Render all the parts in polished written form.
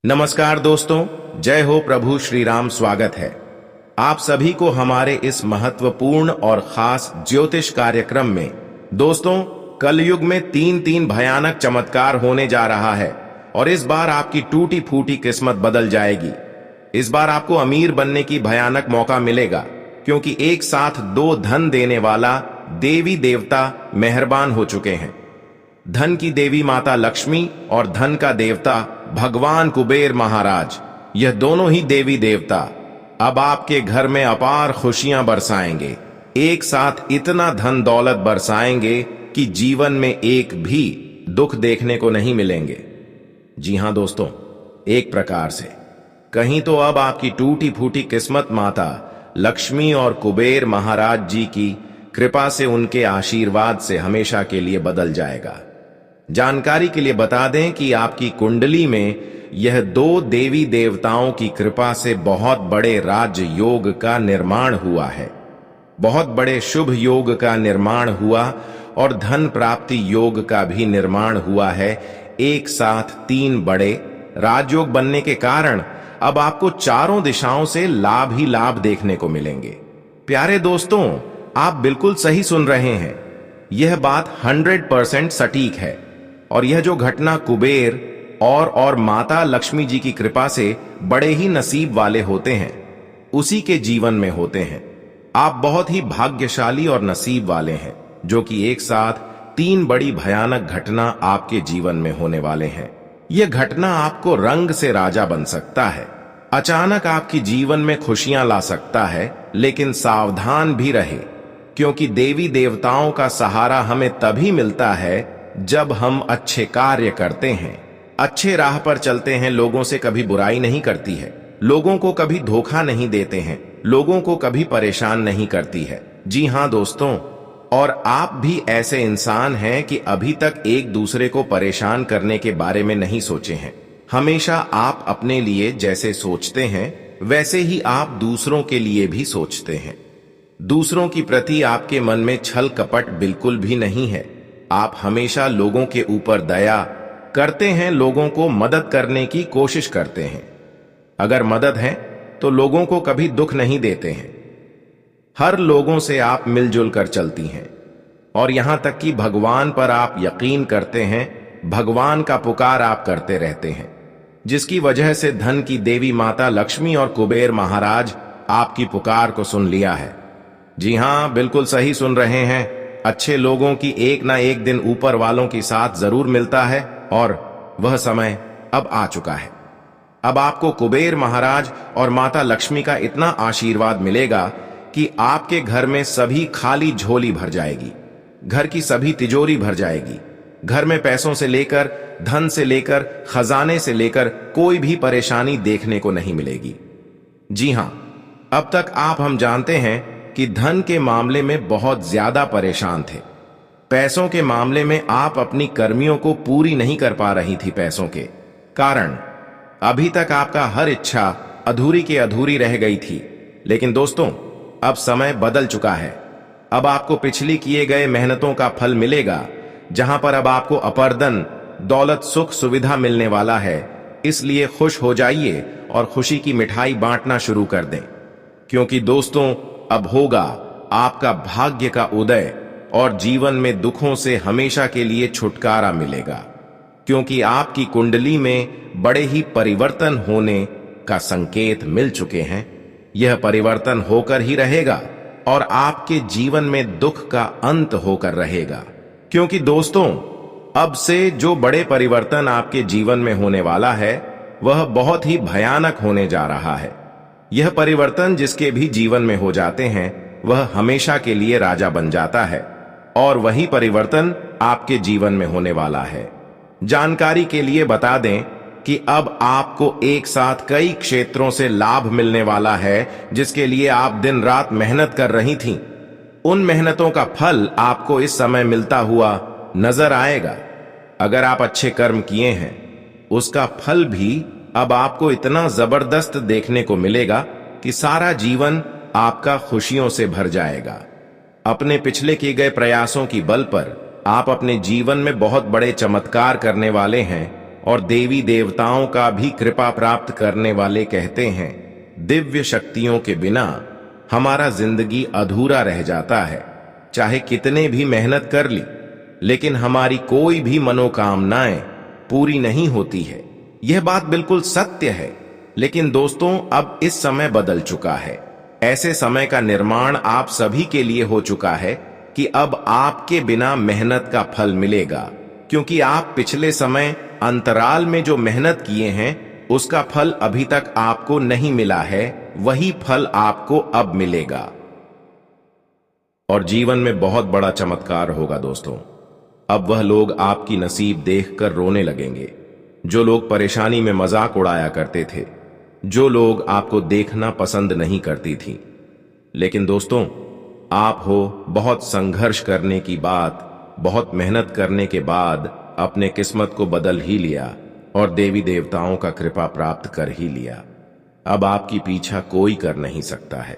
नमस्कार दोस्तों, जय हो प्रभु श्री राम। स्वागत है आप सभी को हमारे इस महत्वपूर्ण और खास ज्योतिष कार्यक्रम में। दोस्तों, कलयुग में तीन भयानक चमत्कार होने जा रहा है और इस बार आपकी टूटी फूटी किस्मत बदल जाएगी। इस बार आपको अमीर बनने की भयानक मौका मिलेगा, क्योंकि एक साथ दो धन देने वाला देवी देवता मेहरबान हो चुके हैं। धन की देवी माता लक्ष्मी और धन का देवता भगवान कुबेर महाराज, यह दोनों ही देवी देवता अब आपके घर में अपार खुशियां बरसाएंगे। एक साथ इतना धन दौलत बरसाएंगे कि जीवन में एक भी दुख देखने को नहीं मिलेंगे। जी हां दोस्तों, एक प्रकार से कहीं तो अब आपकी टूटी फूटी किस्मत माता लक्ष्मी और कुबेर महाराज जी की कृपा से, उनके आशीर्वाद से हमेशा के लिए बदल जाएगा। जानकारी के लिए बता दें कि आपकी कुंडली में यह दो देवी देवताओं की कृपा से बहुत बड़े राज योग का निर्माण हुआ है, बहुत बड़े शुभ योग का निर्माण हुआ और धन प्राप्ति योग का भी निर्माण हुआ है। एक साथ तीन बड़े राजयोग बनने के कारण अब आपको चारों दिशाओं से लाभ ही लाभ देखने को मिलेंगे। प्यारे दोस्तों, आप बिल्कुल सही सुन रहे हैं। यह बात 100% सटीक है और यह जो घटना कुबेर और माता लक्ष्मी जी की कृपा से बड़े ही नसीब वाले होते हैं, उसी के जीवन में होते हैं। आप बहुत ही भाग्यशाली और नसीब वाले हैं, जो कि एक साथ तीन बड़ी भयानक घटना आपके जीवन में होने वाले हैं। यह घटना आपको रंग से राजा बन सकता है, अचानक आपकी जीवन में खुशियां ला सकता है, लेकिन सावधान भी रहे, क्योंकि देवी देवताओं का सहारा हमें तभी मिलता है जब हम अच्छे कार्य करते हैं, अच्छे राह पर चलते हैं, लोगों से कभी बुराई नहीं करती है, लोगों को कभी धोखा नहीं देते हैं, लोगों को कभी परेशान नहीं करती है। जी हां दोस्तों, और आप भी ऐसे इंसान हैं कि अभी तक एक दूसरे को परेशान करने के बारे में नहीं सोचे हैं। हमेशा आप अपने लिए जैसे सोचते हैं वैसे ही आप दूसरों के लिए भी सोचते हैं। दूसरों की प्रति आपके मन में छल कपट बिल्कुल भी नहीं है। आप हमेशा लोगों के ऊपर दया करते हैं, लोगों को मदद करने की कोशिश करते हैं। अगर मदद है तो लोगों को कभी दुख नहीं देते हैं। हर लोगों से आप मिलजुल कर चलती हैं और यहां तक कि भगवान पर आप यकीन करते हैं, भगवान का पुकार आप करते रहते हैं, जिसकी वजह से धन की देवी माता लक्ष्मी और कुबेर महाराज आपकी पुकार को सुन लिया है। जी हां, बिल्कुल सही सुन रहे हैं। अच्छे लोगों की एक ना एक दिन ऊपर वालों के साथ जरूर मिलता है और वह समय अब आ चुका है। अब आपको कुबेर महाराज और माता लक्ष्मी का इतना आशीर्वाद मिलेगा कि आपके घर में सभी खाली झोली भर जाएगी, घर की सभी तिजोरी भर जाएगी। घर में पैसों से लेकर, धन से लेकर, खजाने से लेकर कोई भी परेशानी देखने को नहीं मिलेगी। जी हां, अब तक हम जानते हैं कि धन के मामले में बहुत ज्यादा परेशान थे। पैसों के मामले में आप अपनी कर्मियों को पूरी नहीं कर पा रही थी। पैसों के कारण अभी तक आपका हर इच्छा अधूरी की अधूरी रह गई थी। लेकिन दोस्तों, अब समय बदल चुका है। अब आपको पिछली किए गए मेहनतों का फल मिलेगा, जहां पर अब आपको अपर्दन दौलत सुख सुविधा मिलने वाला है। इसलिए खुश हो जाइए और खुशी की मिठाई बांटना शुरू कर दें, क्योंकि दोस्तों, अब होगा आपका भाग्य का उदय और जीवन में दुखों से हमेशा के लिए छुटकारा मिलेगा, क्योंकि आपकी कुंडली में बड़े ही परिवर्तन होने का संकेत मिल चुके हैं। यह परिवर्तन होकर ही रहेगा और आपके जीवन में दुख का अंत होकर रहेगा, क्योंकि दोस्तों, अब से जो बड़े परिवर्तन आपके जीवन में होने वाला है वह बहुत ही भयानक होने जा रहा है। यह परिवर्तन जिसके भी जीवन में हो जाते हैं वह हमेशा के लिए राजा बन जाता है, और वही परिवर्तन आपके जीवन में होने वाला है। जानकारी के लिए बता दें कि अब आपको एक साथ कई क्षेत्रों से लाभ मिलने वाला है, जिसके लिए आप दिन रात मेहनत कर रही थीं। उन मेहनतों का फल आपको इस समय मिलता हुआ नजर आएगा। अगर आप अच्छे कर्म किए हैं, उसका फल भी अब आपको इतना जबरदस्त देखने को मिलेगा कि सारा जीवन आपका खुशियों से भर जाएगा। अपने पिछले किए गए प्रयासों की बल पर आप अपने जीवन में बहुत बड़े चमत्कार करने वाले हैं और देवी देवताओं का भी कृपा प्राप्त करने वाले कहते हैं, दिव्य शक्तियों के बिना हमारा जिंदगी अधूरा रह जाता है। चाहे कितने भी मेहनत कर ली, लेकिन हमारी कोई भी मनोकामनाएं पूरी नहीं होती है। यह बात बिल्कुल सत्य है। लेकिन दोस्तों, अब इस समय बदल चुका है। ऐसे समय का निर्माण आप सभी के लिए हो चुका है कि अब आपके बिना मेहनत का फल मिलेगा, क्योंकि आप पिछले समय अंतराल में जो मेहनत किए हैं उसका फल अभी तक आपको नहीं मिला है। वही फल आपको अब मिलेगा और जीवन में बहुत बड़ा चमत्कार होगा दोस्तों। अब वह लोग आपकी नसीब देखकर रोने लगेंगे, जो लोग परेशानी में मजाक उड़ाया करते थे, जो लोग आपको देखना पसंद नहीं करती थी। लेकिन दोस्तों, आप हो बहुत संघर्ष करने की बात, बहुत मेहनत करने के बाद अपने किस्मत को बदल ही लिया और देवी देवताओं का कृपा प्राप्त कर ही लिया। अब आपकी पीछा कोई कर नहीं सकता है,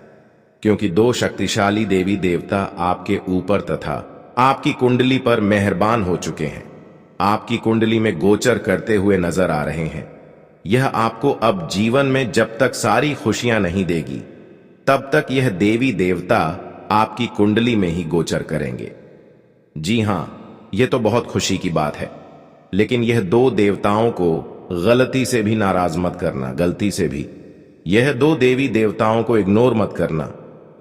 क्योंकि दो शक्तिशाली देवी देवता आपके ऊपर तथा आपकी कुंडली पर मेहरबान हो चुके हैं। आपकी कुंडली में गोचर करते हुए नजर आ रहे हैं। यह आपको अब जीवन में जब तक सारी खुशियां नहीं देगी, तब तक यह देवी देवता आपकी कुंडली में ही गोचर करेंगे। जी हां, यह तो बहुत खुशी की बात है। लेकिन यह दो देवताओं को गलती से भी नाराज मत करना, गलती से भी। यह दो देवी देवताओं को इग्नोर मत करना।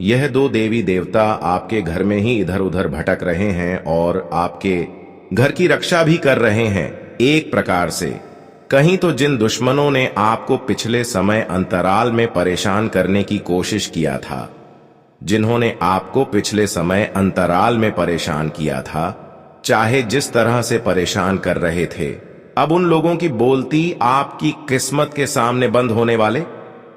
यह दो देवी देवता आपके घर में ही इधर उधर भटक रहे हैं और आपके घर की रक्षा भी कर रहे हैं एक प्रकार से। कहीं तो जिन दुश्मनों ने आपको पिछले समय अंतराल में परेशान करने की कोशिश किया था, जिन्होंने आपको पिछले समय अंतराल में परेशान किया था, चाहे जिस तरह से परेशान कर रहे थे, अब उन लोगों की बोलती आपकी किस्मत के सामने बंद होने वाले,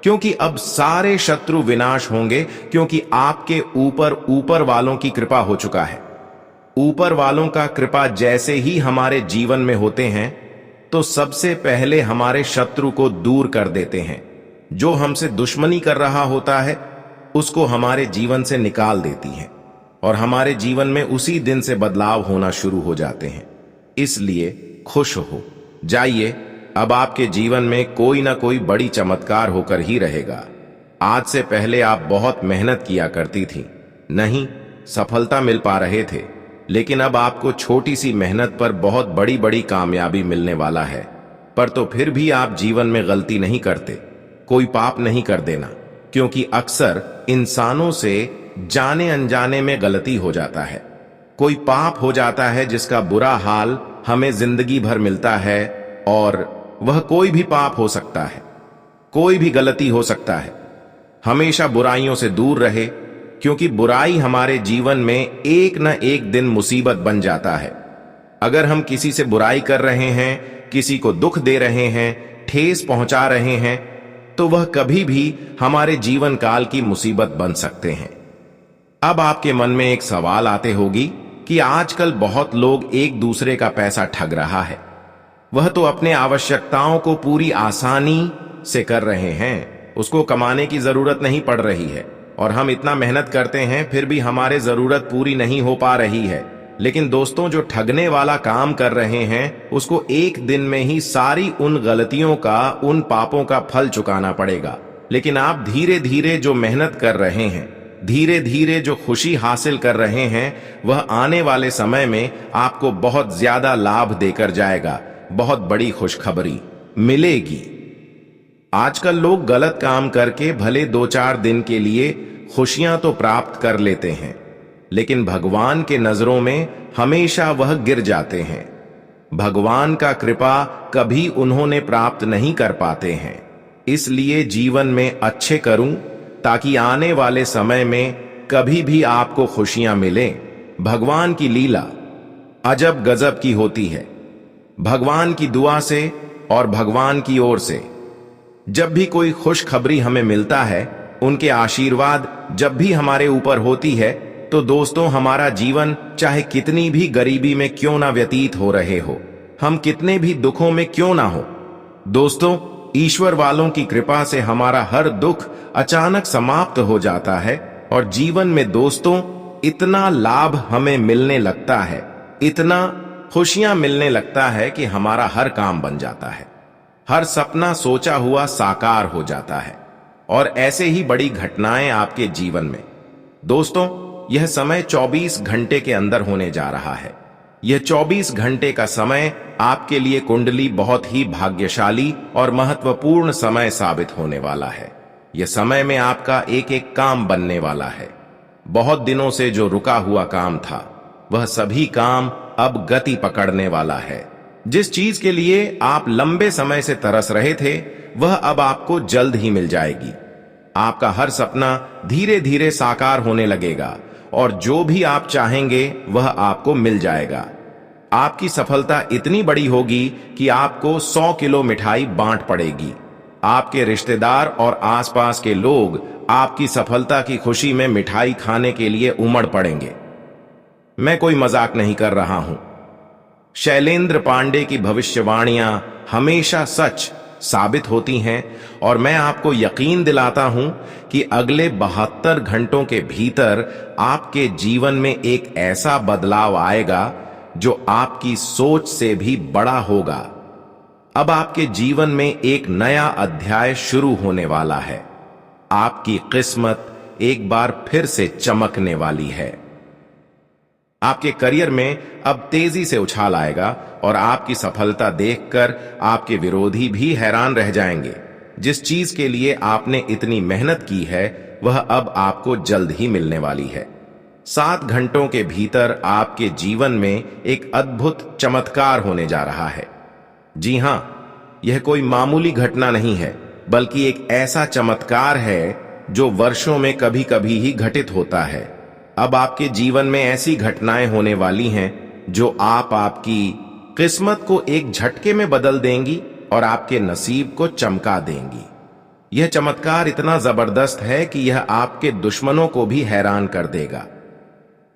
क्योंकि अब सारे शत्रु विनाश होंगे, क्योंकि आपके ऊपर वालों की कृपा हो चुका है। ऊपर वालों का कृपा जैसे ही हमारे जीवन में होते हैं तो सबसे पहले हमारे शत्रु को दूर कर देते हैं। जो हमसे दुश्मनी कर रहा होता है उसको हमारे जीवन से निकाल देती हैं और हमारे जीवन में उसी दिन से बदलाव होना शुरू हो जाते हैं। इसलिए खुश हो जाइए, अब आपके जीवन में कोई ना कोई बड़ी चमत्कार होकर ही रहेगा। आज से पहले आप बहुत मेहनत किया करती थी, नहीं सफलता मिल पा रहे थे, लेकिन अब आपको छोटी सी मेहनत पर बहुत बड़ी बड़ी कामयाबी मिलने वाला है। पर तो फिर भी आप जीवन में गलती नहीं करते, कोई पाप नहीं कर देना, क्योंकि अक्सर इंसानों से जाने अनजाने में गलती हो जाता है। कोई पाप हो जाता है जिसका बुरा हाल हमें जिंदगी भर मिलता है, और वह कोई भी पाप हो सकता है, कोई भी गलती हो सकता है। हमेशा बुराइयों से दूर रहे, क्योंकि बुराई हमारे जीवन में एक न एक दिन मुसीबत बन जाता है। अगर हम किसी से बुराई कर रहे हैं, किसी को दुख दे रहे हैं, ठेस पहुंचा रहे हैं, तो वह कभी भी हमारे जीवन काल की मुसीबत बन सकते हैं। अब आपके मन में एक सवाल आते होगी कि आजकल बहुत लोग एक दूसरे का पैसा ठग रहा है। वह तो अपने आवश्यकताओं को पूरी आसानी से कर रहे हैं, उसको कमाने की जरूरत नहीं पड़ रही है, और हम इतना मेहनत करते हैं फिर भी हमारे जरूरत पूरी नहीं हो पा रही है। लेकिन दोस्तों, जो ठगने वाला काम कर रहे हैं उसको एक दिन में ही सारी उन गलतियों का, उन पापों का फल चुकाना पड़ेगा। लेकिन आप धीरे धीरे जो मेहनत कर रहे हैं, धीरे धीरे जो खुशी हासिल कर रहे हैं, वह आने वाले समय में आपको बहुत ज्यादा लाभ देकर जाएगा। बहुत बड़ी खुशखबरी मिलेगी। आजकल लोग गलत काम करके भले 2-4 दिन के लिए खुशियां तो प्राप्त कर लेते हैं, लेकिन भगवान के नजरों में हमेशा वह गिर जाते हैं। भगवान का कृपा कभी उन्होंने प्राप्त नहीं कर पाते हैं। इसलिए जीवन में अच्छे करूं ताकि आने वाले समय में कभी भी आपको खुशियां मिलें। भगवान की लीला अजब गजब की होती है। भगवान की दुआ से और भगवान की ओर से जब भी कोई खुशखबरी हमें मिलता है, उनके आशीर्वाद जब भी हमारे ऊपर होती है, तो दोस्तों हमारा जीवन चाहे कितनी भी गरीबी में क्यों ना व्यतीत हो रहे हो, हम कितने भी दुखों में क्यों ना हो, दोस्तों ईश्वर वालों की कृपा से हमारा हर दुख अचानक समाप्त हो जाता है और जीवन में दोस्तों इतना लाभ हमें मिलने लगता है, इतना खुशियां मिलने लगता है कि हमारा हर काम बन जाता है, हर सपना सोचा हुआ साकार हो जाता है, और ऐसे ही बड़ी घटनाएं आपके जीवन में। दोस्तों, यह समय 24 घंटे के अंदर होने जा रहा है। यह 24 घंटे का समय आपके लिए कुंडली बहुत ही भाग्यशाली और महत्वपूर्ण समय साबित होने वाला है। यह समय में आपका एक एक काम बनने वाला है। बहुत दिनों से जो रुका हुआ काम था, वह सभी काम अब गति पकड़ने वाला है। जिस चीज के लिए आप लंबे समय से तरस रहे थे, वह अब आपको जल्द ही मिल जाएगी। आपका हर सपना धीरे धीरे साकार होने लगेगा और जो भी आप चाहेंगे वह आपको मिल जाएगा। आपकी सफलता इतनी बड़ी होगी कि आपको 100 किलो मिठाई बांट पड़ेगी। आपके रिश्तेदार और आसपास के लोग आपकी सफलता की खुशी में मिठाई खाने के लिए उमड़ पड़ेंगे। मैं कोई मजाक नहीं कर रहा हूं। शैलेंद्र पांडे की भविष्यवाणियां हमेशा सच साबित होती हैं और मैं आपको यकीन दिलाता हूं कि अगले 72 घंटों के भीतर आपके जीवन में एक ऐसा बदलाव आएगा जो आपकी सोच से भी बड़ा होगा। अब आपके जीवन में एक नया अध्याय शुरू होने वाला है। आपकी किस्मत एक बार फिर से चमकने वाली है। आपके करियर में अब तेजी से उछाल आएगा और आपकी सफलता देखकर आपके विरोधी भी हैरान रह जाएंगे। जिस चीज के लिए आपने इतनी मेहनत की है, वह अब आपको जल्द ही मिलने वाली है। 7 घंटों के भीतर आपके जीवन में एक अद्भुत चमत्कार होने जा रहा है। जी हां, यह कोई मामूली घटना नहीं है, बल्कि एक ऐसा चमत्कार है जो वर्षों में कभी कभी ही घटित होता है। अब आपके जीवन में ऐसी घटनाएं होने वाली हैं जो आपकी किस्मत को एक झटके में बदल देंगी और आपके नसीब को चमका देंगी। यह चमत्कार इतना जबरदस्त है कि यह आपके दुश्मनों को भी हैरान कर देगा।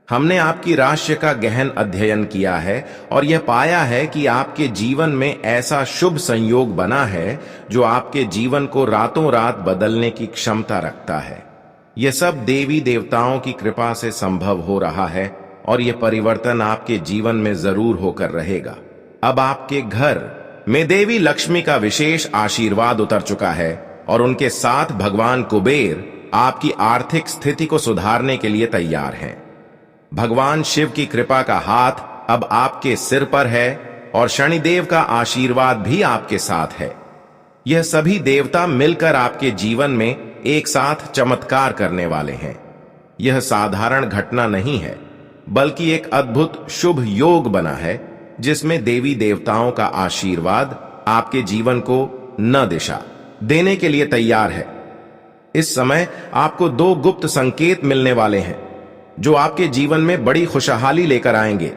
हमने आपकी राशि का गहन अध्ययन किया है और यह पाया है कि आपके जीवन में ऐसा शुभ संयोग बना है जो आपके जीवन को रातों रात बदलने की क्षमता रखता है। यह सब देवी देवताओं की कृपा से संभव हो रहा है और यह परिवर्तन आपके जीवन में जरूर होकर रहेगा। अब आपके घर में देवी लक्ष्मी का विशेष आशीर्वाद उतर चुका है और उनके साथ भगवान कुबेर आपकी आर्थिक स्थिति को सुधारने के लिए तैयार हैं। भगवान शिव की कृपा का हाथ अब आपके सिर पर है और शनिदेव का आशीर्वाद भी आपके साथ है। यह सभी देवता मिलकर आपके जीवन में एक साथ चमत्कार करने वाले हैं। यह साधारण घटना नहीं है, बल्कि एक अद्भुत शुभ योग बना है जिसमें देवी देवताओं का आशीर्वाद आपके जीवन को नई दिशा देने के लिए तैयार है। इस समय आपको 2 गुप्त संकेत मिलने वाले हैं जो आपके जीवन में बड़ी खुशहाली लेकर आएंगे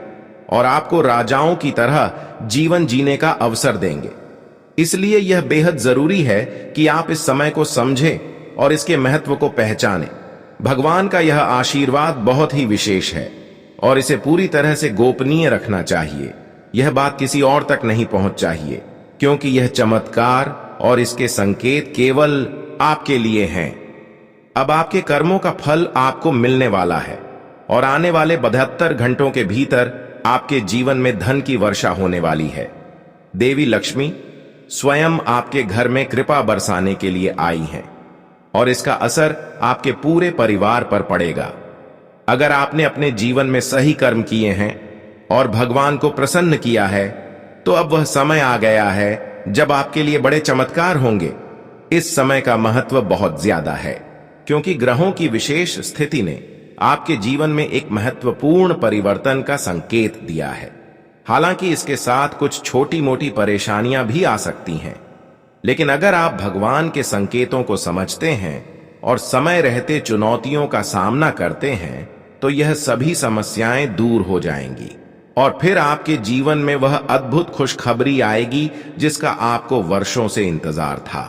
और आपको राजाओं की तरह जीवन जीने का अवसर देंगे। इसलिए यह बेहद जरूरी है कि आप इस समय को समझें और इसके महत्व को पहचानें। भगवान का यह आशीर्वाद बहुत ही विशेष है और इसे पूरी तरह से गोपनीय रखना चाहिए। यह बात किसी और तक नहीं पहुंच चाहिए, क्योंकि यह चमत्कार और इसके संकेत केवल आपके लिए हैं। अब आपके कर्मों का फल आपको मिलने वाला है और आने वाले 72 घंटों के भीतर आपके जीवन में धन की वर्षा होने वाली है। देवी लक्ष्मी स्वयं आपके घर में कृपा बरसाने के लिए आई हैं और इसका असर आपके पूरे परिवार पर पड़ेगा। अगर आपने अपने जीवन में सही कर्म किए हैं और भगवान को प्रसन्न किया है, तो अब वह समय आ गया है जब आपके लिए बड़े चमत्कार होंगे। इस समय का महत्व बहुत ज्यादा है, क्योंकि ग्रहों की विशेष स्थिति ने आपके जीवन में एक महत्वपूर्ण परिवर्तन का संकेत दिया है। हालांकि इसके साथ कुछ छोटी मोटी परेशानियां भी आ सकती हैं, लेकिन अगर आप भगवान के संकेतों को समझते हैं और समय रहते चुनौतियों का सामना करते हैं, तो यह सभी समस्याएं दूर हो जाएंगी और फिर आपके जीवन में वह अद्भुत खुशखबरी आएगी जिसका आपको वर्षों से इंतजार था।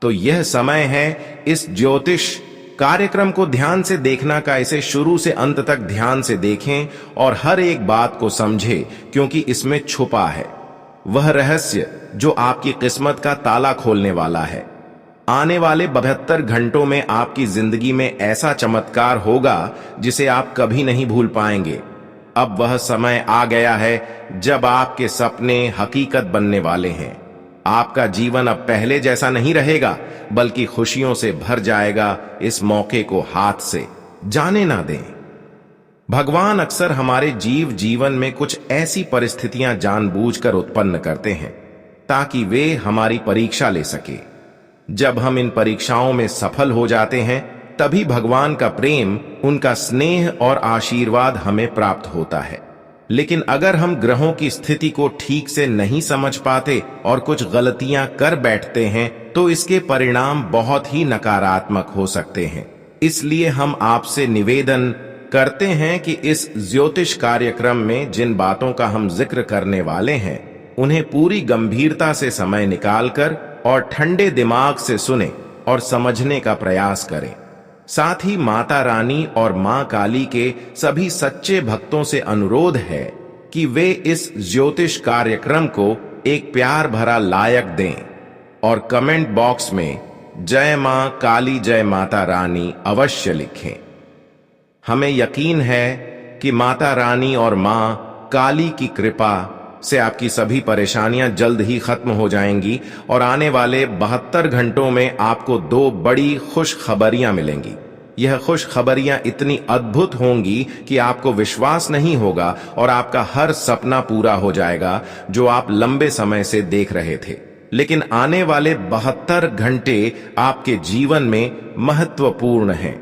तो यह समय है इस ज्योतिष कार्यक्रम को ध्यान से देखना का। इसे शुरू से अंत तक ध्यान से देखें और हर एक बात को समझें, क्योंकि इसमें छुपा है वह रहस्य जो आपकी किस्मत का ताला खोलने वाला है। आने वाले 72 घंटों में आपकी जिंदगी में ऐसा चमत्कार होगा जिसे आप कभी नहीं भूल पाएंगे। अब वह समय आ गया है जब आपके सपने हकीकत बनने वाले हैं। आपका जीवन अब पहले जैसा नहीं रहेगा, बल्कि खुशियों से भर जाएगा। इस मौके को हाथ से जाने ना दें। भगवान अक्सर हमारे जीवन में कुछ ऐसी परिस्थितियां जानबूझकर उत्पन्न करते हैं ताकि वे हमारी परीक्षा ले सके। जब हम इन परीक्षाओं में सफल हो जाते हैं, तभी भगवान का प्रेम, उनका स्नेह और आशीर्वाद हमें प्राप्त होता है। लेकिन अगर हम ग्रहों की स्थिति को ठीक से नहीं समझ पाते और कुछ गलतियां कर बैठते हैं, तो इसके परिणाम बहुत ही नकारात्मक हो सकते हैं। इसलिए हम आपसे निवेदन करते हैं कि इस ज्योतिष कार्यक्रम में जिन बातों का हम जिक्र करने वाले हैं, उन्हें पूरी गंभीरता से समय निकालकर और ठंडे दिमाग से सुने और समझने का प्रयास करें। साथ ही माता रानी और मां काली के सभी सच्चे भक्तों से अनुरोध है कि वे इस ज्योतिष कार्यक्रम को एक प्यार भरा लायक दें और कमेंट बॉक्स में जय मां काली, जय माता रानी अवश्य लिखें। हमें यकीन है कि माता रानी और मां काली की कृपा से आपकी सभी परेशानियां जल्द ही खत्म हो जाएंगी और आने वाले 72 घंटों में आपको 2 बड़ी खुशखबरियां मिलेंगी। यह खुशखबरियां इतनी अद्भुत होंगी कि आपको विश्वास नहीं होगा और आपका हर सपना पूरा हो जाएगा जो आप लंबे समय से देख रहे थे। लेकिन आने वाले 72 घंटे आपके जीवन में महत्वपूर्ण हैं।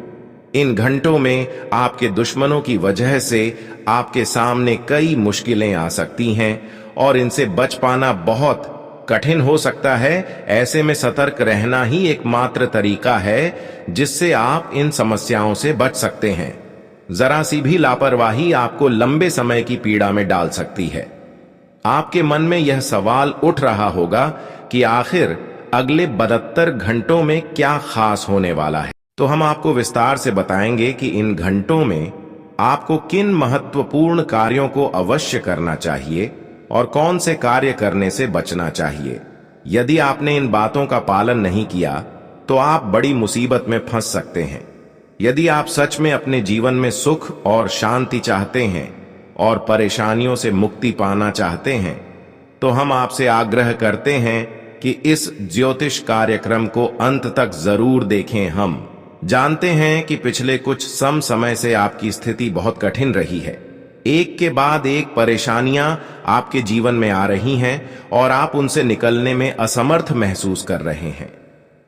इन घंटों में आपके दुश्मनों की वजह से आपके सामने कई मुश्किलें आ सकती हैं और इनसे बच पाना बहुत कठिन हो सकता है। ऐसे में सतर्क रहना ही एकमात्र तरीका है जिससे आप इन समस्याओं से बच सकते हैं। जरा सी भी लापरवाही आपको लंबे समय की पीड़ा में डाल सकती है। आपके मन में यह सवाल उठ रहा होगा कि आखिर अगले 72 घंटों में क्या खास होने वाला है। तो हम आपको विस्तार से बताएंगे कि इन घंटों में आपको किन महत्वपूर्ण कार्यों को अवश्य करना चाहिए और कौन से कार्य करने से बचना चाहिए। यदि आपने इन बातों का पालन नहीं किया तो आप बड़ी मुसीबत में फंस सकते हैं। यदि आप सच में अपने जीवन में सुख और शांति चाहते हैं और परेशानियों से मुक्ति पाना चाहते हैं, तो हम आपसे आग्रह करते हैं कि इस ज्योतिष कार्यक्रम को अंत तक जरूर देखें। हम जानते हैं कि पिछले कुछ समय से आपकी स्थिति बहुत कठिन रही है। एक के बाद एक परेशानियां आपके जीवन में आ रही हैं और आप उनसे निकलने में असमर्थ महसूस कर रहे हैं।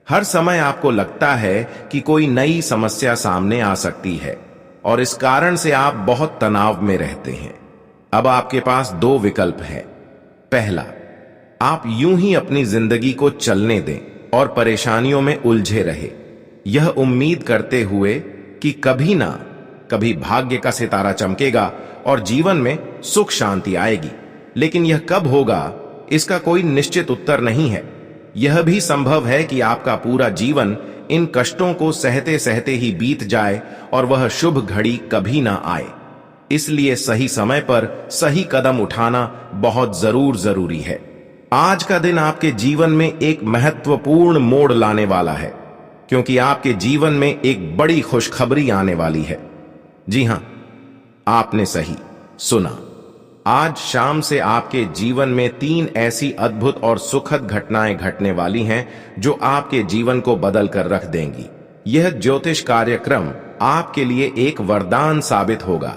हर समय आपको लगता है कि कोई नई समस्या सामने आ सकती है और इस कारण से आप बहुत तनाव में रहते हैं। अब आपके पास 2 विकल्प हैं। पहला, आप यूं ही अपनी जिंदगी को चलने दें और परेशानियों में उलझे रहे, यह उम्मीद करते हुए कि कभी ना कभी भाग्य का सितारा चमकेगा और जीवन में सुख शांति आएगी। लेकिन यह कब होगा, इसका कोई निश्चित उत्तर नहीं है। यह भी संभव है कि आपका पूरा जीवन इन कष्टों को सहते सहते ही बीत जाए और वह शुभ घड़ी कभी ना आए। इसलिए सही समय पर सही कदम उठाना बहुत जरूरी है। आज का दिन आपके जीवन में एक महत्वपूर्ण मोड़ लाने वाला है, क्योंकि आपके जीवन में एक बड़ी खुशखबरी आने वाली है। जी हां, आपने सही सुना। आज शाम से आपके जीवन में 3 ऐसी अद्भुत और सुखद घटनाएं घटने वाली हैं जो आपके जीवन को बदल कर रख देंगी। यह ज्योतिष कार्यक्रम आपके लिए एक वरदान साबित होगा।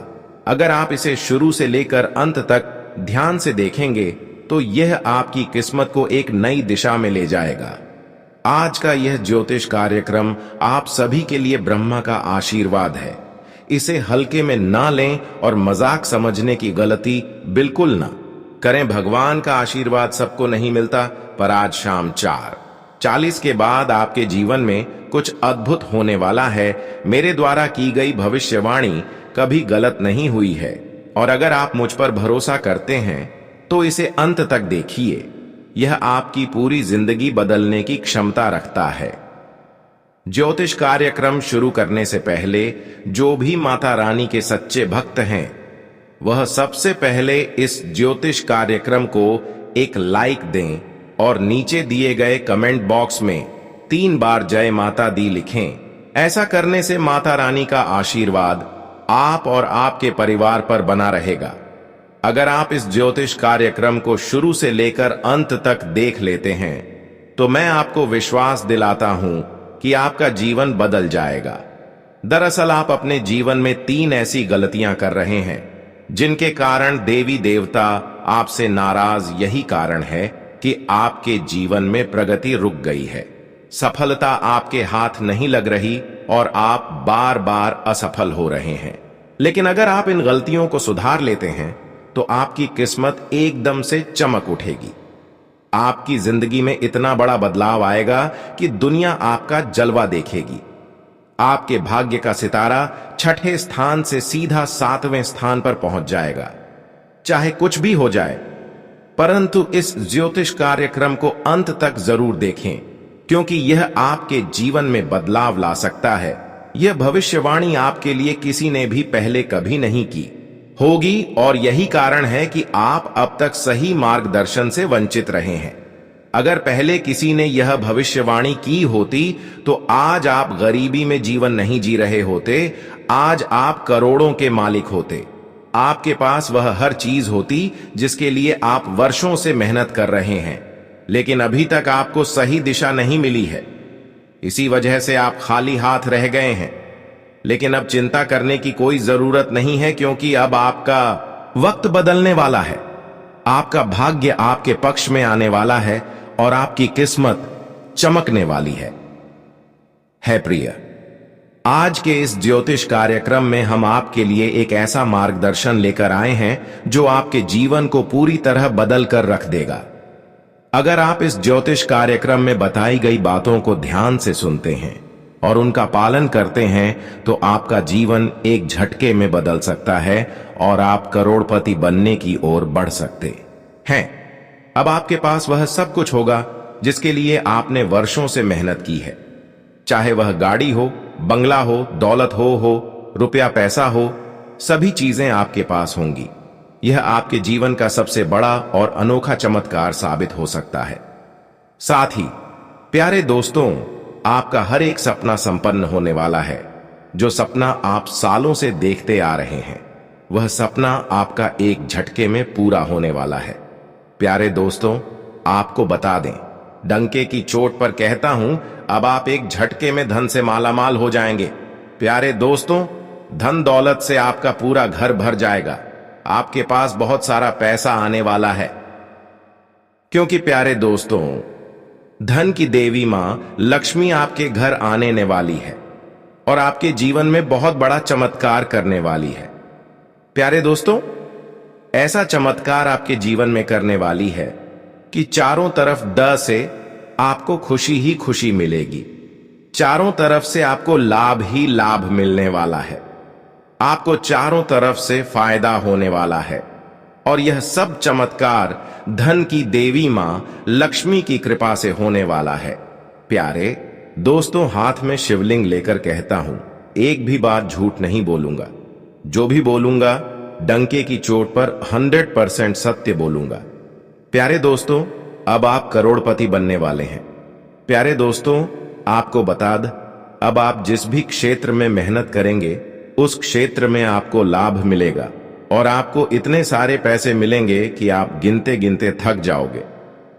अगर आप इसे शुरू से लेकर अंत तक ध्यान से देखेंगे तो यह आपकी किस्मत को एक नई दिशा में ले जाएगा। आज का यह ज्योतिष कार्यक्रम आप सभी के लिए ब्रह्मा का आशीर्वाद है। इसे हल्के में ना लें और मजाक समझने की गलती बिल्कुल ना करें। भगवान का आशीर्वाद सबको नहीं मिलता, पर आज शाम 4:40 के बाद आपके जीवन में कुछ अद्भुत होने वाला है। मेरे द्वारा की गई भविष्यवाणी कभी गलत नहीं हुई है और अगर आप मुझ पर भरोसा करते हैं तो इसे अंत तक देखिए। यह आपकी पूरी जिंदगी बदलने की क्षमता रखता है। ज्योतिष कार्यक्रम शुरू करने से पहले जो भी माता रानी के सच्चे भक्त हैं, वह सबसे पहले इस ज्योतिष कार्यक्रम को एक लाइक दें और नीचे दिए गए कमेंट बॉक्स में 3 बार जय माता दी लिखें। ऐसा करने से माता रानी का आशीर्वाद आप और आपके परिवार पर बना रहेगा। अगर आप इस ज्योतिष कार्यक्रम को शुरू से लेकर अंत तक देख लेते हैं तो मैं आपको विश्वास दिलाता हूं कि आपका जीवन बदल जाएगा। दरअसल आप अपने जीवन में 3 ऐसी गलतियां कर रहे हैं जिनके कारण देवी देवता आपसे नाराज। यही कारण है कि आपके जीवन में प्रगति रुक गई है, सफलता आपके हाथ नहीं लग रही और आप बार बार असफल हो रहे हैं। लेकिन अगर आप इन गलतियों को सुधार लेते हैं तो आपकी किस्मत एकदम से चमक उठेगी। आपकी जिंदगी में इतना बड़ा बदलाव आएगा कि दुनिया आपका जलवा देखेगी। आपके भाग्य का सितारा 6ठे स्थान से सीधा 7वें स्थान पर पहुंच जाएगा। चाहे कुछ भी हो जाए, परंतु इस ज्योतिष कार्यक्रम को अंत तक जरूर देखें, क्योंकि यह आपके जीवन में बदलाव ला सकता है। यह भविष्यवाणी आपके लिए किसी ने भी पहले कभी नहीं की होगी और यही कारण है कि आप अब तक सही मार्गदर्शन से वंचित रहे हैं। अगर पहले किसी ने यह भविष्यवाणी की होती तो आज आप गरीबी में जीवन नहीं जी रहे होते, आज आप करोड़ों के मालिक होते। आपके पास वह हर चीज होती जिसके लिए आप वर्षों से मेहनत कर रहे हैं, लेकिन अभी तक आपको सही दिशा नहीं मिली है। इसी वजह से आप खाली हाथ रह गए हैं। लेकिन अब चिंता करने की कोई जरूरत नहीं है, क्योंकि अब आपका वक्त बदलने वाला है। आपका भाग्य आपके पक्ष में आने वाला है और आपकी किस्मत चमकने वाली है प्रिय। आज के इस ज्योतिष कार्यक्रम में हम आपके लिए एक ऐसा मार्गदर्शन लेकर आए हैं जो आपके जीवन को पूरी तरह बदल कर रख देगा। अगर आप इस ज्योतिष कार्यक्रम में बताई गई बातों को ध्यान से सुनते हैं और उनका पालन करते हैं तो आपका जीवन एक झटके में बदल सकता है और आप करोड़पति बनने की ओर बढ़ सकते हैं। अब आपके पास वह सब कुछ होगा जिसके लिए आपने वर्षों से मेहनत की है। चाहे वह गाड़ी हो, बंगला हो, दौलत हो, रुपया पैसा हो, सभी चीजें आपके पास होंगी। यह आपके जीवन का सबसे बड़ा और अनोखा चमत्कार साबित हो सकता है। साथ ही प्यारे दोस्तों, आपका हर एक सपना संपन्न होने वाला है। जो सपना आप सालों से देखते आ रहे हैं, वह सपना आपका एक झटके में पूरा होने वाला है। प्यारे दोस्तों, आपको बता दें, डंके की चोट पर कहता हूं, अब आप एक झटके में धन से मालामाल हो जाएंगे। प्यारे दोस्तों, धन दौलत से आपका पूरा घर भर जाएगा। आपके पास बहुत सारा पैसा आने वाला है, क्योंकि प्यारे दोस्तों, धन की देवी मां लक्ष्मी आपके घर आने वाली है और आपके जीवन में बहुत बड़ा चमत्कार करने वाली है। प्यारे दोस्तों, ऐसा चमत्कार आपके जीवन में करने वाली है कि चारों तरफ द से आपको खुशी ही खुशी मिलेगी। चारों तरफ से आपको लाभ ही लाभ मिलने वाला है। आपको चारों तरफ से फायदा होने वाला है और यह सब चमत्कार धन की देवी मां लक्ष्मी की कृपा से होने वाला है। प्यारे दोस्तों, हाथ में शिवलिंग लेकर कहता हूं, एक भी बार झूठ नहीं बोलूंगा। जो भी बोलूंगा डंके की चोट पर 100% सत्य बोलूंगा। प्यारे दोस्तों, अब आप करोड़पति बनने वाले हैं। प्यारे दोस्तों, आपको बता दें, अब आप जिस भी क्षेत्र में मेहनत करेंगे उस क्षेत्र में आपको लाभ मिलेगा और आपको इतने सारे पैसे मिलेंगे कि आप गिनते गिनते थक जाओगे।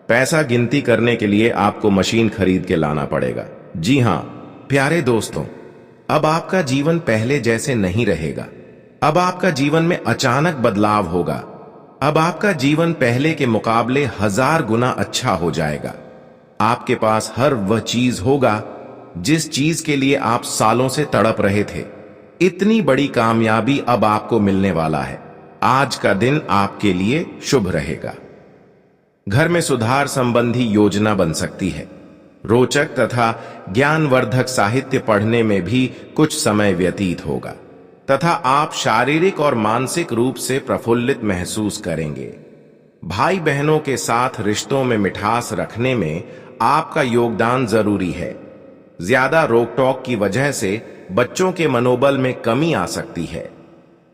पैसा गिनती करने के लिए आपको मशीन खरीद के लाना पड़ेगा। जी हां प्यारे दोस्तों, अब आपका जीवन पहले जैसे नहीं रहेगा। अब आपका जीवन में अचानक बदलाव होगा। अब आपका जीवन पहले के मुकाबले 1000 गुना अच्छा हो जाएगा। आपके पास हर वह चीज होगा जिस चीज के लिए आप सालों से तड़प रहे थे। इतनी बड़ी कामयाबी अब आपको मिलने वाला है। आज का दिन आपके लिए शुभ रहेगा। घर में सुधार संबंधी योजना बन सकती है। रोचक तथा ज्ञानवर्धक साहित्य पढ़ने में भी कुछ समय व्यतीत होगा तथा आप शारीरिक और मानसिक रूप से प्रफुल्लित महसूस करेंगे। भाई बहनों के साथ रिश्तों में मिठास रखने में आपका योगदान जरूरी है। ज्यादा रोक टोक की वजह से बच्चों के मनोबल में कमी आ सकती है,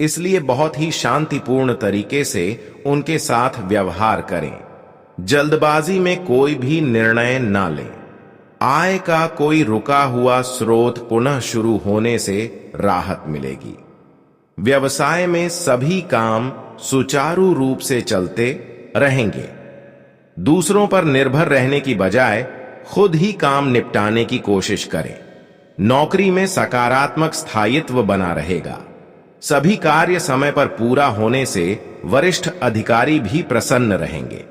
इसलिए बहुत ही शांतिपूर्ण तरीके से उनके साथ व्यवहार करें। जल्दबाजी में कोई भी निर्णय न लें। आय का कोई रुका हुआ स्रोत पुनः शुरू होने से राहत मिलेगी। व्यवसाय में सभी काम सुचारू रूप से चलते रहेंगे। दूसरों पर निर्भर रहने की बजाय खुद ही काम निपटाने की कोशिश करें। नौकरी में सकारात्मक स्थायित्व बना रहेगा। सभी कार्य समय पर पूरा होने से वरिष्ठ अधिकारी भी प्रसन्न रहेंगे।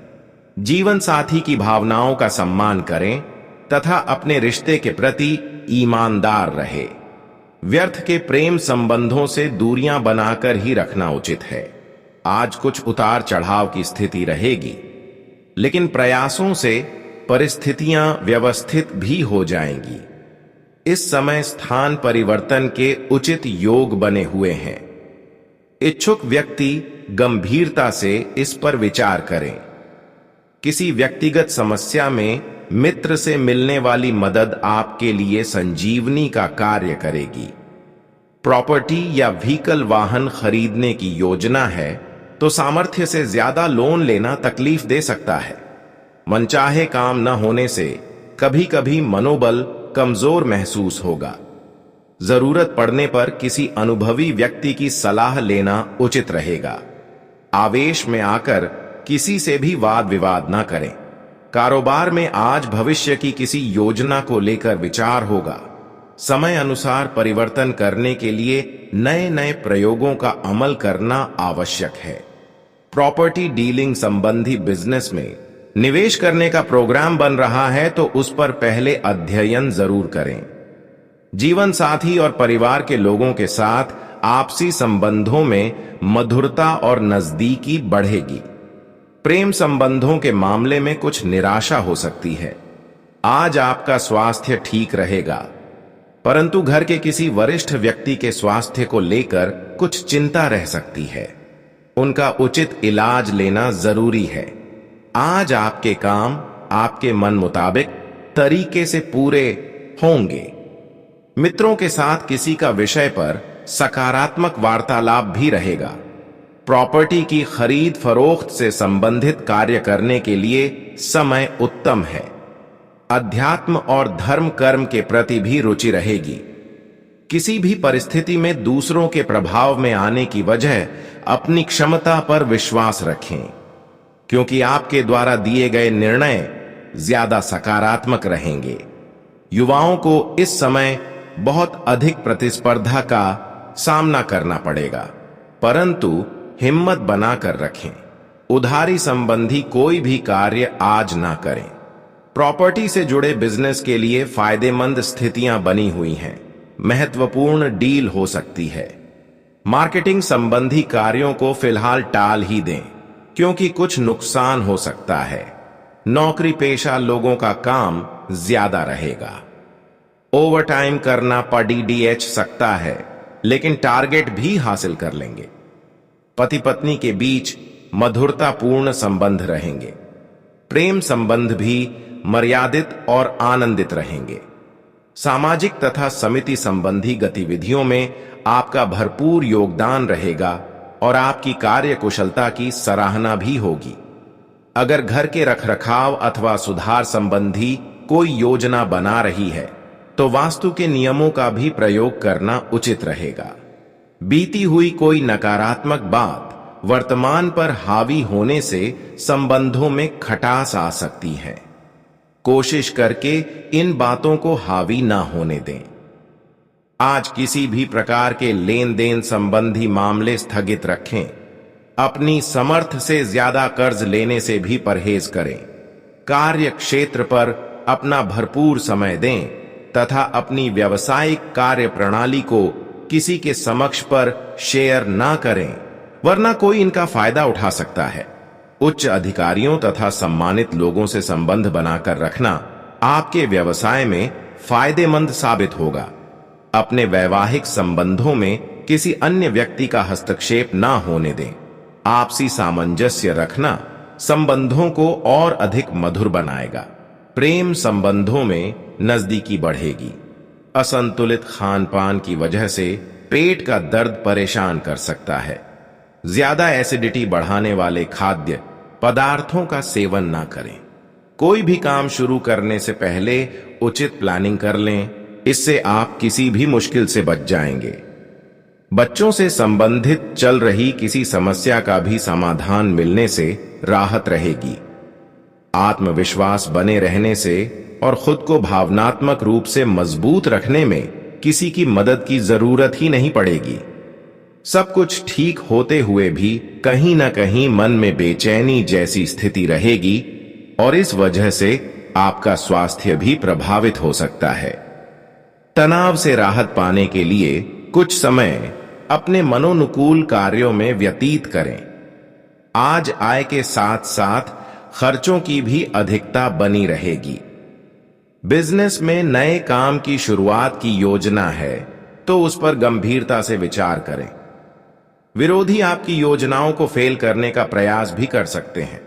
जीवन साथी की भावनाओं का सम्मान करें तथा अपने रिश्ते के प्रति ईमानदार रहे। व्यर्थ के प्रेम संबंधों से दूरियां बनाकर ही रखना उचित है। आज कुछ उतार चढ़ाव की स्थिति रहेगी, लेकिन प्रयासों से परिस्थितियां व्यवस्थित भी हो जाएंगी। इस समय स्थान परिवर्तन के उचित योग बने हुए हैं। इच्छुक व्यक्ति गंभीरता से इस पर विचार करें। किसी व्यक्तिगत समस्या में मित्र से मिलने वाली मदद आपके लिए संजीवनी का कार्य करेगी। प्रॉपर्टी या व्हीकल वाहन खरीदने की योजना है तो सामर्थ्य से ज्यादा लोन लेना तकलीफ दे सकता है। मनचाहे काम न होने से कभी कभी मनोबल कमजोर महसूस होगा। जरूरत पड़ने पर किसी अनुभवी व्यक्ति की सलाह लेना उचित रहेगा। आवेश में आकर किसी से भी वाद विवाद न करें। कारोबार में आज भविष्य की किसी योजना को लेकर विचार होगा। समय अनुसार परिवर्तन करने के लिए नए नए प्रयोगों का अमल करना आवश्यक है। प्रॉपर्टी डीलिंग संबंधी बिजनेस में निवेश करने का प्रोग्राम बन रहा है तो उस पर पहले अध्ययन जरूर करें। जीवन साथी और परिवार के लोगों के साथ आपसी संबंधों में मधुरता और नजदीकी बढ़ेगी। प्रेम संबंधों के मामले में कुछ निराशा हो सकती है। आज आपका स्वास्थ्य ठीक रहेगा, परंतु घर के किसी वरिष्ठ व्यक्ति के स्वास्थ्य को लेकर कुछ चिंता रह सकती है। उनका उचित इलाज लेना जरूरी है। आज आपके काम आपके मन मुताबिक तरीके से पूरे होंगे। मित्रों के साथ किसी का विषय पर सकारात्मक वार्तालाप भी रहेगा। प्रॉपर्टी की खरीद फरोख्त से संबंधित कार्य करने के लिए समय उत्तम है। अध्यात्म और धर्म कर्म के प्रति भी रुचि रहेगी। किसी भी परिस्थिति में दूसरों के प्रभाव में आने की वजह अपनी क्षमता पर विश्वास रखें, क्योंकि आपके द्वारा दिए गए निर्णय ज्यादा सकारात्मक रहेंगे। युवाओं को इस समय बहुत अधिक प्रतिस्पर्धा का सामना करना पड़ेगा, परंतु हिम्मत बनाकर रखें। उधारी संबंधी कोई भी कार्य आज ना करें। प्रॉपर्टी से जुड़े बिजनेस के लिए फायदेमंद स्थितियां बनी हुई हैं। महत्वपूर्ण डील हो सकती है। मार्केटिंग संबंधी कार्यों को फिलहाल टाल ही दें, क्योंकि कुछ नुकसान हो सकता है। नौकरी पेशा लोगों का काम ज्यादा रहेगा। ओवरटाइम करना पड़ सकता है, लेकिन टारगेट भी हासिल कर लेंगे। पति पत्नी के बीच मधुरतापूर्ण संबंध रहेंगे। प्रेम संबंध भी मर्यादित और आनंदित रहेंगे। सामाजिक तथा समिति संबंधी गतिविधियों में आपका भरपूर योगदान रहेगा और आपकी कार्य कुशलता की सराहना भी होगी। अगर घर के रखरखाव अथवा सुधार संबंधी कोई योजना बना रही है तो वास्तु के नियमों का भी प्रयोग करना उचित रहेगा। बीती हुई कोई नकारात्मक बात वर्तमान पर हावी होने से संबंधों में खटास आ सकती है। कोशिश करके इन बातों को हावी ना होने दें। आज किसी भी प्रकार के लेन देन संबंधी मामले स्थगित रखें। अपनी समर्थ से ज्यादा कर्ज लेने से भी परहेज करें। कार्य क्षेत्र पर अपना भरपूर समय दें तथा अपनी व्यावसायिक कार्य प्रणाली को किसी के समक्ष पर शेयर ना करें, वरना कोई इनका फायदा उठा सकता है। उच्च अधिकारियों तथा सम्मानित लोगों से संबंध बनाकर रखना आपके व्यवसाय में फायदेमंद साबित होगा। अपने वैवाहिक संबंधों में किसी अन्य व्यक्ति का हस्तक्षेप ना होने दें। आपसी सामंजस्य रखना संबंधों को और अधिक मधुर बनाएगा। प्रेम संबंधों में नजदीकी बढ़ेगी। असंतुलित खान पान की वजह से पेट का दर्द परेशान कर सकता है। ज्यादा एसिडिटी बढ़ाने वाले खाद्य पदार्थों का सेवन ना करें। कोई भी काम शुरू करने से पहले उचित प्लानिंग कर लें, इससे आप किसी भी मुश्किल से बच जाएंगे। बच्चों से संबंधित चल रही किसी समस्या का भी समाधान मिलने से राहत रहेगी। आत्मविश्वास बने रहने से और खुद को भावनात्मक रूप से मजबूत रखने में किसी की मदद की जरूरत ही नहीं पड़ेगी। सब कुछ ठीक होते हुए भी कहीं ना कहीं मन में बेचैनी जैसी स्थिति रहेगी और इस वजह से आपका स्वास्थ्य भी प्रभावित हो सकता है। तनाव से राहत पाने के लिए कुछ समय अपने मनोनुकूल कार्यों में व्यतीत करें। आज आय के साथ साथ खर्चों की भी अधिकता बनी रहेगी। बिजनेस में नए काम की शुरुआत की योजना है तो उस पर गंभीरता से विचार करें। विरोधी आपकी योजनाओं को फेल करने का प्रयास भी कर सकते हैं।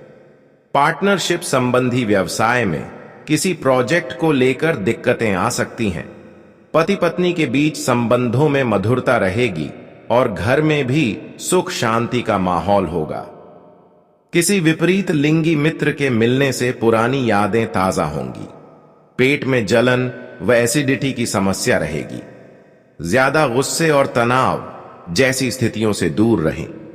पार्टनरशिप संबंधी व्यवसाय में किसी प्रोजेक्ट को लेकर दिक्कतें आ सकती हैं। पति पत्नी के बीच संबंधों में मधुरता रहेगी और घर में भी सुख शांति का माहौल होगा। किसी विपरीत लिंगी मित्र के मिलने से पुरानी यादें ताजा होंगी। पेट में जलन व एसिडिटी की समस्या रहेगी। ज्यादा गुस्से और तनाव जैसी स्थितियों से दूर रहें।